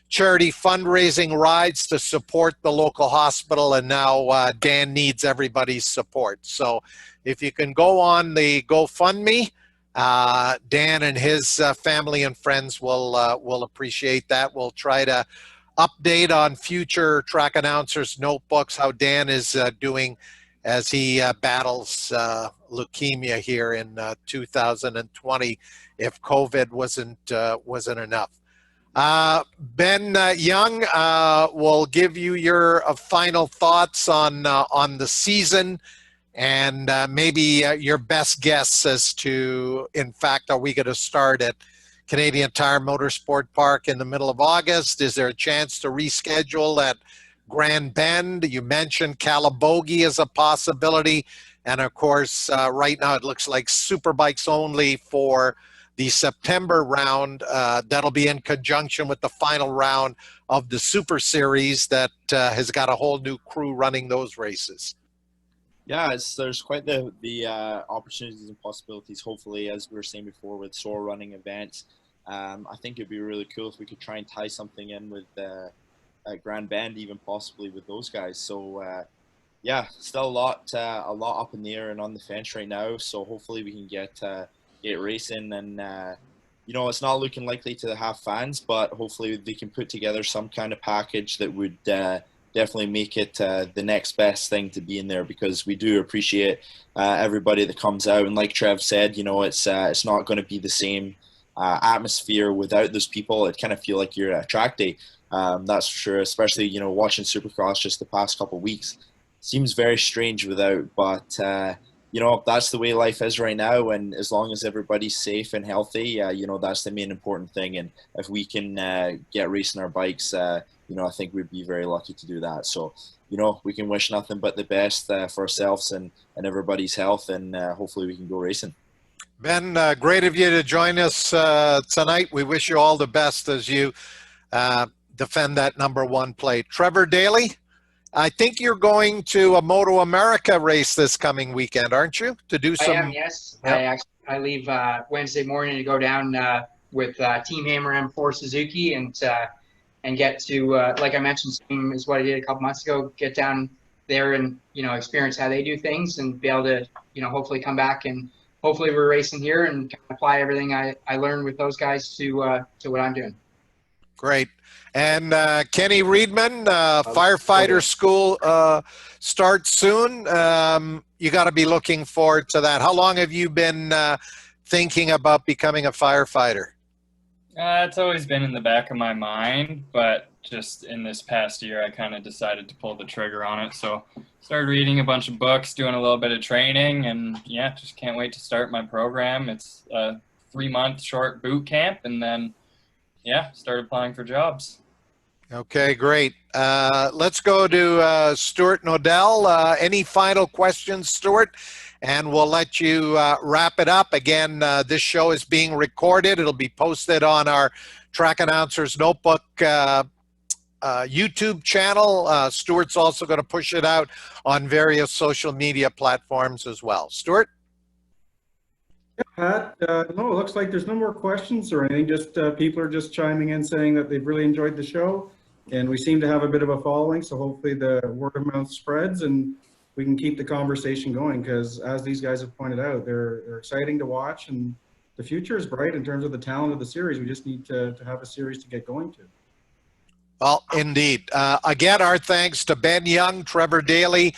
charity fundraising rides to support the local hospital, and now Dan needs everybody's support. So if you can go on the GoFundMe, Dan and his family and friends will appreciate that. We'll try to update on future Track Announcers Notebooks how Dan is doing as he battles leukemia here in 2020 if COVID wasn't enough. Ben Young will give you your final thoughts on the season and maybe your best guess as to, in fact, are we going to start at Canadian Tire Motorsport Park in the middle of August? Is there a chance to reschedule at Grand Bend? You mentioned Calabogie as a possibility. And of course, right now it looks like Superbikes only for the September round. That'll be in conjunction with the final round of the Super Series that has got a whole new crew running those races. Yeah, there's quite the opportunities and possibilities, hopefully, as we were saying before, with SOAR running events. I think it'd be really cool if we could try and tie something in with Grand Bend, even possibly with those guys. So, yeah, still a lot up in the air and on the fence right now. So hopefully we can get racing, and it's not looking likely to have fans, but hopefully they can put together some kind of package that would definitely make it the next best thing to be in there, because we do appreciate everybody that comes out. And like Trev said, it's not going to be the same atmosphere without those people. It kind of feel like you're at a track day. That's for sure, especially, watching Supercross just the past couple of weeks. Seems very strange without, but that's the way life is right now. And as long as everybody's safe and healthy, that's the main important thing. And if we can get racing our bikes, I think we'd be very lucky to do that. So, we can wish nothing but the best for ourselves and everybody's health, and hopefully we can go racing. Ben, great of you to join us tonight. We wish you all the best as you defend that #1 plate. Trevor Daley, I think you're going to a Moto America race this coming weekend, aren't you? To do I some. am, yes. Yep. I leave Wednesday morning to go down with Team Hammer M4 Suzuki and get to, like I mentioned, same as what I did a couple months ago, get down there and, experience how they do things and be able to, hopefully come back and hopefully we're racing here and kind of apply everything I learned with those guys to what I'm doing. Great. And Kenny Reidman, firefighter school starts soon. You got to be looking forward to that. How long have you been thinking about becoming a firefighter? It's always been in the back of my mind, but just in this past year, I kind of decided to pull the trigger on it. So started reading a bunch of books, doing a little bit of training, and yeah, just can't wait to start my program. It's a 3-month short boot camp, and then yeah, start applying for jobs. Okay, great. Let's go to Stuart Nodell. Any final questions, Stuart? And we'll let you wrap it up. Again, this show is being recorded. It'll be posted on our Track Announcers Notebook YouTube channel. Stuart's also going to push it out on various social media platforms as well. Stuart? Pat, no, it looks like there's no more questions or anything. Just people are just chiming in saying that they've really enjoyed the show. And we seem to have a bit of a following, so hopefully the word of mouth spreads and we can keep the conversation going, because as these guys have pointed out, they're exciting to watch and the future is bright in terms of the talent of the series. We just need to have a series to get going to. Well, indeed. Again, our thanks to Ben Young, Trevor Daley,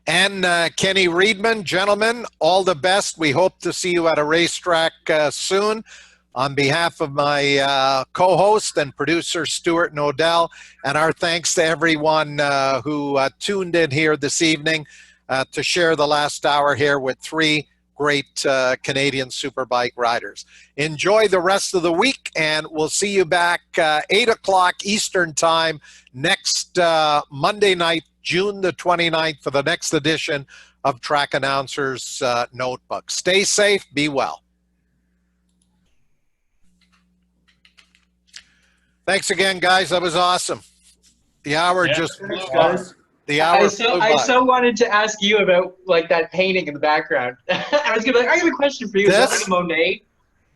and Kenny Reidman. Gentlemen, all the best. We hope to see you at a racetrack soon. On behalf of my co-host and producer, Stuart Nodell, and our thanks to everyone who tuned in here this evening to share the last hour here with 3 great Canadian Superbike riders. Enjoy the rest of the week, and we'll see you back 8 o'clock Eastern Time next Monday night, June the 29th, for the next edition of Track Announcers Notebook. Stay safe, be well. Thanks again, guys. That was awesome. The hour just flew Thanks, by. guys. The hour flew by. I so wanted to ask you about like that painting in the background. I was gonna be like, I have a question for you. Is that This? like a Monet?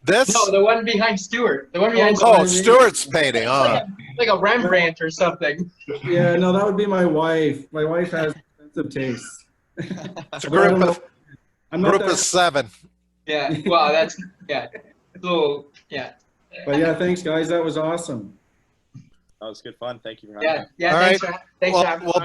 This? No, the one behind Stuart. The one behind Oh, Stuart. Stuart's painting. Like a Rembrandt or something. Yeah, no, that would be my wife. My wife has expensive tastes. It's a But I don't group of, know. I'm not group that- of 7. Yeah. Well, that's yeah. It's a little yeah. But yeah, thanks guys. That was awesome. That was good fun. Thank you for having me. Yeah. All Thanks right. for thanks Well, for having we'll me.